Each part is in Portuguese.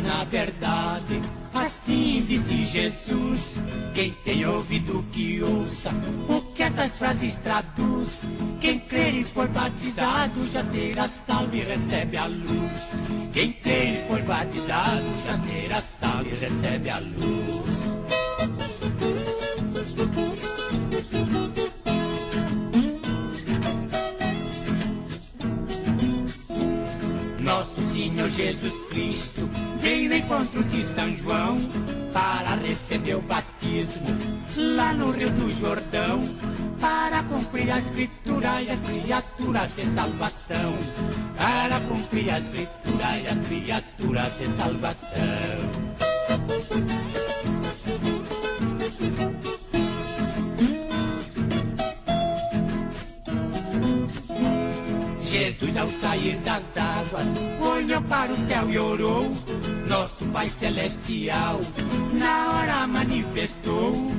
na verdade, assim disse Jesus. Quem tem ouvido que ouça o que essas frases traduz. Quem crer e for batizado já será salvo e recebe a luz. Quem crer e for batizado já será salvo e recebe a luz. Nosso Senhor Jesus Cristo veio ao encontro de São João para receber o batismo lá no Rio do Jordão, para cumprir a Escritura e as criaturas de salvação, para cumprir a Escritura e as criaturas de salvação. Jesus, ao sair das águas, olhou para o céu e orou. Nosso Pai Celestial na hora manifestou: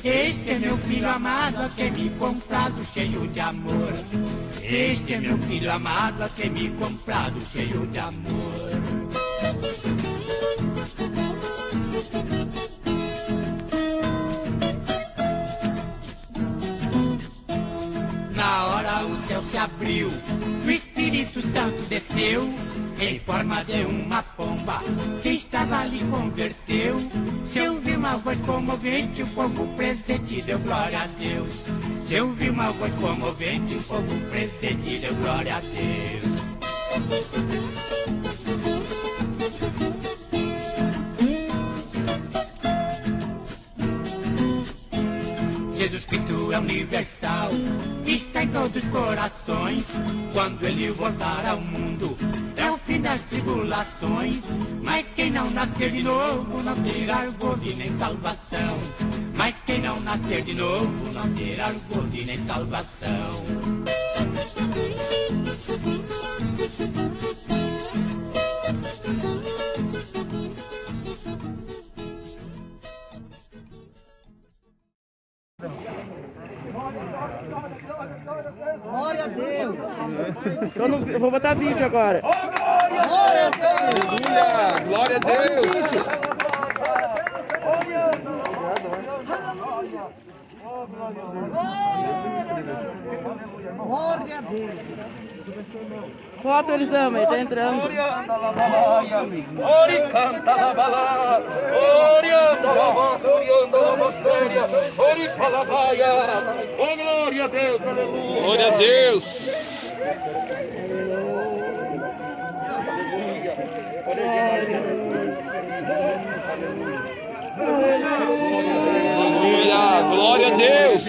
este é meu filho amado, a quem me comprazo, cheio de amor. Este é meu filho amado, a quem me comprazo, cheio de amor. Na hora o céu se abriu, o Espírito Santo desceu em forma de uma pomba. Quem estava ali converteu. Se ouviu uma voz comovente, o povo presente deu glória a Deus. Se ouviu uma voz comovente, o povo presente deu glória a Deus. Jesus Cristo é universal, está em todos os corações. Quando ele voltar ao mundo, é o fim das tribulações. Mas quem não nascer de novo não terá gozo e nem salvação. Mas quem não nascer de novo não terá gozo e nem salvação. Glória a Deus! Eu vou botar vídeo agora. Glória a Deus! Glória a Deus! Glória a Deus! Foto, Elisama, ele tá entrando. Ori canta la bala, ori anda la voz, ori anda la voz séria, ori fala baia. Oh, glória a Deus, aleluia. Glória a Deus. Aleluia, glória a Deus.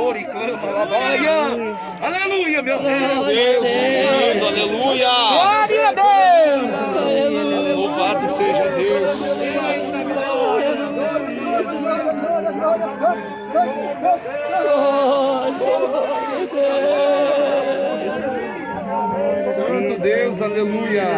Ori clama la baia. Aleluia, meu Deus. Deus, aleluia. Glória a Deus! Louvado seja Deus. Santo Deus, aleluia.